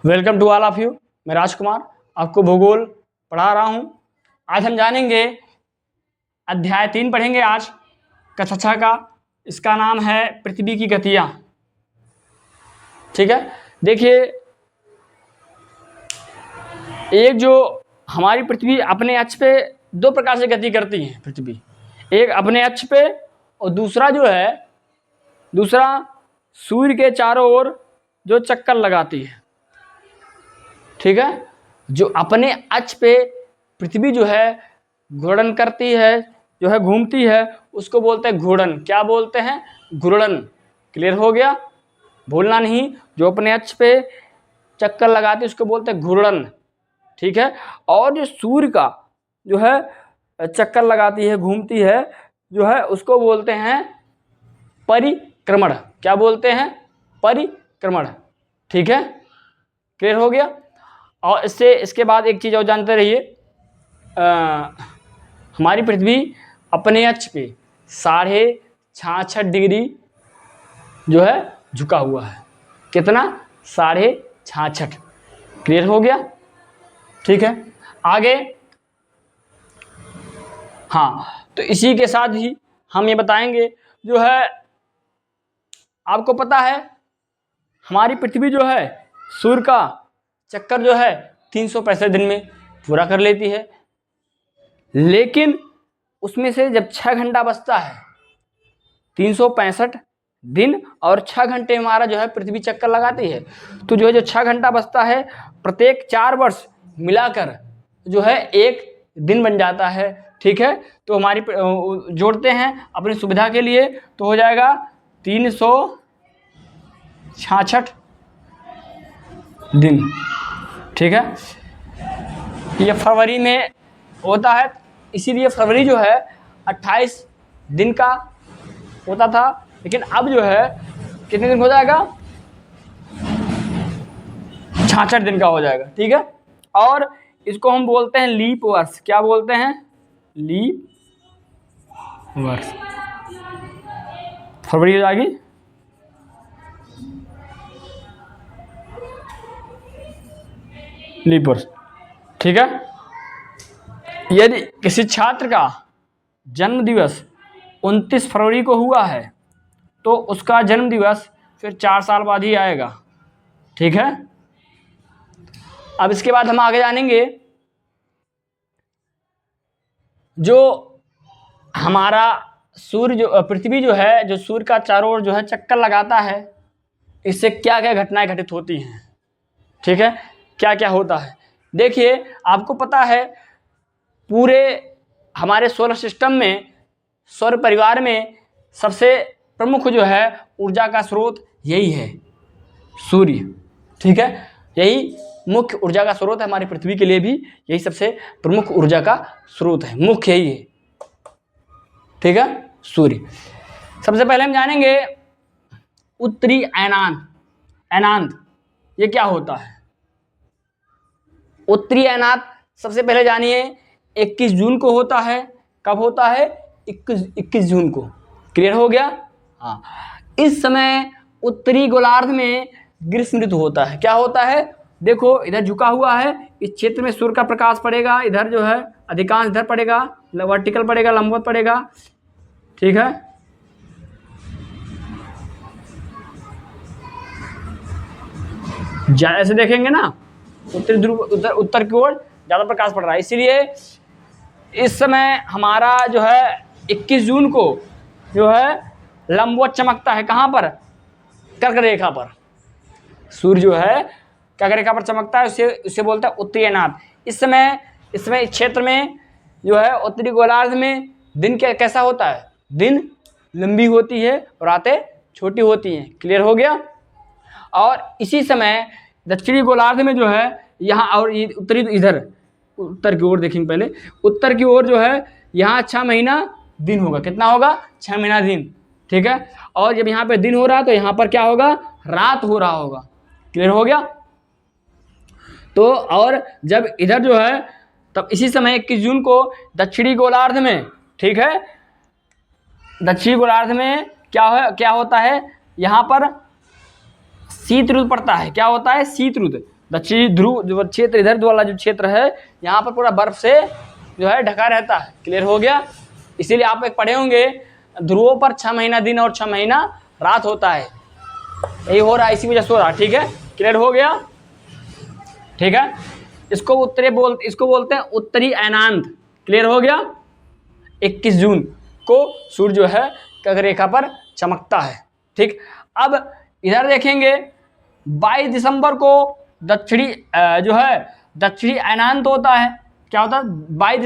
Welcome to all of you. मैं राजकुमार आपको भूगोल पढ़ा रहा हूँ। आज हम जानेंगे अध्याय 3 पढ़ेंगे आज कक्षा का। इसका नाम है पृथ्वी की गतियाँ। ठीक है, देखिए एक जो हमारी पृथ्वी अपने अक्ष पे दो प्रकार से गति करती है पृथ्वी, एक अपने अक्ष पे और दूसरा सूर्य के चारों ओर जो चक्कर लगाती है। ठीक है, जो अपने अक्ष पे पृथ्वी जो है घूर्णन करती है, जो है घूमती है, उसको बोलते हैं घूर्णन। क्या बोलते हैं? घूर्णन। क्लियर हो गया? भूलना नहीं, जो अपने अक्ष पे चक्कर लगाती है उसको बोलते हैं घूर्णन। ठीक है, और जो सूर्य का जो है चक्कर लगाती है, घूमती है, जो है उसको बोलते हैं परिक्रमण। क्या बोलते हैं? परिक्रमण। ठीक है, क्लियर हो गया? और इसके बाद एक चीज़ और जानते रहिए, हमारी पृथ्वी अपने अक्ष पे 66.5 डिग्री जो है झुका हुआ है। कितना? 66.5। क्लियर हो गया? ठीक है, आगे। हाँ, तो इसी के साथ ही हम ये बताएंगे, जो है आपको पता है हमारी पृथ्वी जो है सूर्य का चक्कर जो है 365 दिन में पूरा कर लेती है, लेकिन उसमें से जब 6 घंटा बचता है, 365 दिन और 6 घंटे हमारा जो है पृथ्वी चक्कर लगाती है, तो जो है जो 6 घंटा बचता है प्रत्येक 4 वर्ष मिलाकर जो है एक दिन बन जाता है। ठीक है, तो हमारी जोड़ते हैं अपनी सुविधा के लिए, तो हो जाएगा 366 दिन। ठीक है, ये फरवरी में होता है, इसीलिए फरवरी जो है 28 दिन का होता था, लेकिन अब जो है कितने दिन हो जाएगा? 66 दिन का हो जाएगा। ठीक है, और इसको हम बोलते हैं लीप वर्ष। क्या बोलते हैं? लीप वर्ष। फरवरी हो जाएगी लीप वर्ष। ठीक है, यदि किसी छात्र का जन्म दिवस 29 फरवरी को हुआ है तो उसका जन्म दिवस फिर 4 साल बाद ही आएगा। ठीक है, अब इसके बाद हम आगे जानेंगे, जो हमारा सूर्य जो पृथ्वी जो है, जो सूर्य का चारों ओर जो है चक्कर लगाता है, इससे क्या क्या घटनाएं घटित होती हैं। ठीक है, क्या क्या होता है? देखिए, आपको पता है पूरे हमारे सोलर सिस्टम में, सौर परिवार में सबसे प्रमुख जो है ऊर्जा का स्रोत यही है, सूर्य। ठीक है, यही मुख्य ऊर्जा का स्रोत है हमारी पृथ्वी के लिए भी, यही सबसे प्रमुख ऊर्जा का स्रोत है, मुख्य यही है। ठीक है, सूर्य। सबसे पहले हम जानेंगे उत्तरी अयनांत। अयनांत ये क्या होता है? उत्तरी अयनांत सबसे पहले जानिए 21 जून को होता है। कब होता है? 21 जून को। क्लियर हो गया? हाँ, इस समय उत्तरी गोलार्ध में ग्रीष्म ऋतु होता है। क्या होता है? देखो इधर झुका हुआ है, इस क्षेत्र में सूर्य का प्रकाश पड़ेगा, इधर जो है अधिकांश इधर पड़ेगा, वर्टिकल पड़ेगा, लंबवत पड़ेगा। ठीक है, ऐसे देखेंगे ना, उत्तरी ध्रुव उत्तर की ओर ज्यादा प्रकाश पड़ रहा है, इसीलिए इस समय हमारा जो है 21 जून को जो है लंबवत चमकता है। कहाँ पर? कर्क रेखा पर सूर्य जो है कर्क रेखा पर चमकता है, उसे बोलता है उत्तरी अयनांत। इस समय इस क्षेत्र में जो है उत्तरी गोलार्ध में दिन कैसा होता है? दिन लंबी होती है, रातें छोटी होती हैं। क्लियर हो गया? और इसी समय दक्षिणी गोलार्ध में जो है यहाँ, और उत्तरी इधर उत्तर की ओर देखेंगे, पहले उत्तर की ओर जो है यहाँ 6 महीना दिन होगा। कितना होगा? 6 महीना दिन। ठीक है, और जब यहाँ पे दिन हो रहा है तो यहाँ पर क्या होगा? रात हो रहा होगा। क्लियर हो गया? तो और जब इधर जो है, तब इसी समय 21 जून को दक्षिणी गोलार्ध में, ठीक है, दक्षिणी गोलार्ध में क्या होता है? यहाँ पर शीत ऋतु पड़ता है। क्या होता है? शीत ऋतु। दक्षिणी ध्रुव जो क्षेत्र इधर वाला जो क्षेत्र है यहाँ पर पूरा बर्फ से जो है ढका रहता है। क्लियर हो गया। इसीलिए आप एक पढ़े होंगे ध्रुवों पर 6 महीना दिन और 6 महीना रात होता है। यही हो रहा है, इसी वजह से हो रहा है। ठीक है, क्लियर हो गया। ठीक है, इसको बोलते हैं उत्तरी अयनांत। क्लियर हो गया। 21 जून को सूर्य जो है कर्क रेखा पर चमकता है। ठीक, अब इधर देखेंगे 22 दिसंबर को दक्षिणी अयनांत होता है। क्या होता है 22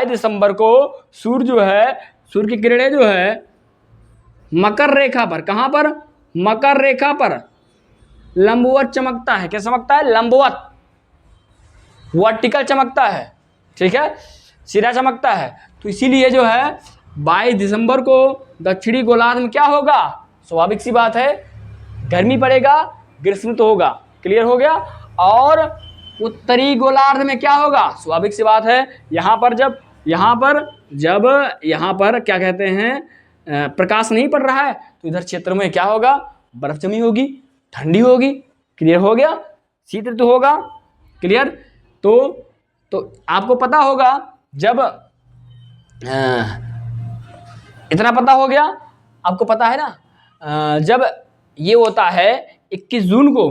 दिसंबर को सूर्य जो है, सूर्य की किरणें जो है मकर रेखा पर, कहां पर, मकर रेखा पर लंबवत चमकता है। क्या चमकता है? लंबवत, वर्टिकल चमकता है। ठीक है, सीधा चमकता है। तो इसीलिए जो है 22 दिसंबर को दक्षिणी गोलार्ध में क्या होगा? स्वाभाविक सी बात है, गर्मी पड़ेगा, ग्रीष्म तो होगा। क्लियर हो गया। और उत्तरी गोलार्ध में क्या होगा? स्वाभाविक सी बात है, यहाँ पर जब यहाँ पर क्या कहते हैं प्रकाश नहीं पड़ रहा है तो इधर क्षेत्र में क्या होगा? बर्फ जमी होगी, ठंडी होगी। क्लियर हो गया। शीत ऋतु होगा। क्लियर। तो आपको पता होगा, जब इतना पता हो गया, आपको पता है ना, जब ये होता है 21 जून को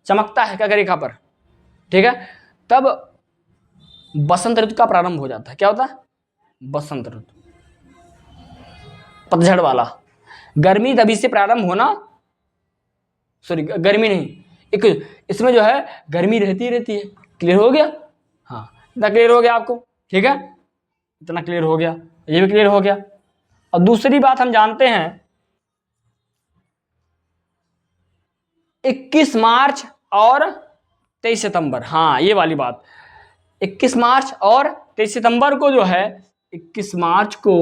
चमकता है कर्क रेखा पर, ठीक है, तब बसंत ऋतु का प्रारंभ हो जाता है। क्या होता है? बसंत ऋतु, पतझड़ वाला। गर्मी तभी से प्रारंभ होना, सॉरी गर्मी नहीं, इसमें जो है गर्मी रहती है। क्लियर हो गया। हाँ, इतना क्लियर हो गया आपको। ठीक है, इतना क्लियर हो गया, ये भी क्लियर हो गया। और दूसरी बात हम जानते हैं 21 मार्च और 23 सितंबर। हाँ, ये वाली बात, 21 मार्च और 23 सितंबर को जो है, 21 मार्च को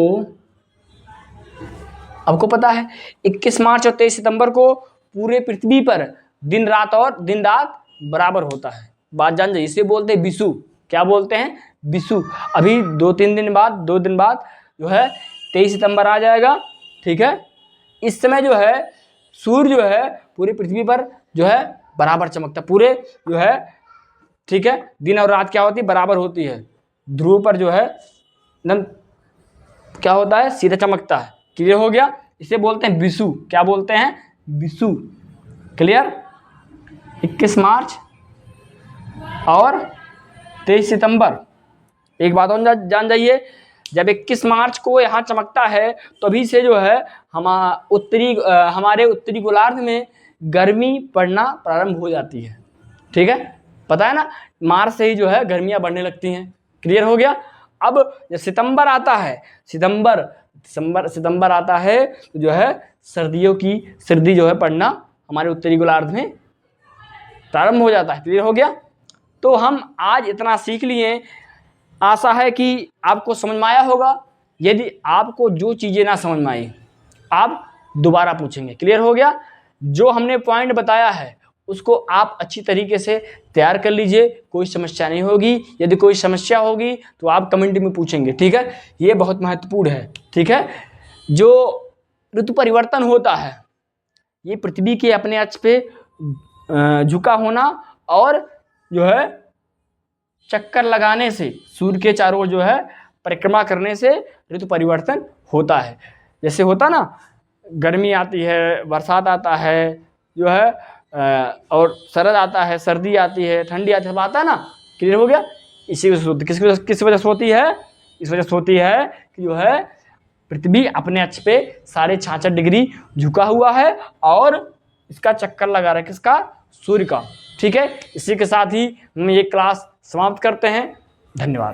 आपको पता है 21 मार्च और 23 सितंबर को पूरे पृथ्वी पर दिन रात बराबर होता है। बात जान जाइए, इसे बोलते हैं विषु। क्या बोलते हैं? विषु। अभी 2 दिन बाद जो है 23 सितंबर आ जाएगा। ठीक है, इस समय जो है सूर्य जो है पूरी पृथ्वी पर जो है बराबर चमकता है। पूरे जो है, ठीक है, दिन और रात क्या होती है? बराबर होती है। ध्रुव पर जो है एकदम क्या होता है? सीधा चमकता है। क्लियर हो गया। इसे बोलते हैं विषु। क्या बोलते हैं? विषु। क्लियर। 21 मार्च और 23 सितंबर। एक बात और जान जाइए, जब 21 मार्च को यहाँ चमकता है तभी से जो है हमारे उत्तरी गोलार्ध में गर्मी पड़ना प्रारंभ हो जाती है। ठीक है, पता है ना, मार्च से ही जो है गर्मियाँ बढ़ने लगती हैं। क्लियर हो गया। अब जब सितंबर आता है, सितंबर आता है तो जो है सर्दी जो है पड़ना हमारे उत्तरी गोलार्ध में प्रारंभ हो जाता है। क्लियर हो गया। तो हम आज इतना सीख लिए, आशा है कि आपको समझ में आया होगा। यदि आपको जो चीज़ें ना समझ में आई, आप दोबारा पूछेंगे। क्लियर हो गया। जो हमने पॉइंट बताया है उसको आप अच्छी तरीके से तैयार कर लीजिए, कोई समस्या नहीं होगी। यदि कोई समस्या होगी तो आप कमेंट में पूछेंगे। ठीक है, ये बहुत महत्वपूर्ण है। ठीक है, जो ऋतु परिवर्तन होता है ये पृथ्वी के अपने अक्ष पे झुका होना और जो है चक्कर लगाने से, सूर्य के चारों ओर जो है परिक्रमा करने से ऋतु परिवर्तन होता है। जैसे होता ना, गर्मी आती है, बरसात आता है जो है, और शरद आता है, सर्दी आती है, ठंडी आती है, आता है ना। क्लियर हो गया। इसी वजह से किस वजह से होती है? इस वजह से होती है कि जो है पृथ्वी अपने अक्ष पे 66.5 डिग्री झुका हुआ है और इसका चक्कर लगा रहा है, किसका? सूर्य का। ठीक है, इसी के साथ ही हम ये क्लास समाप्त करते हैं। धन्यवाद।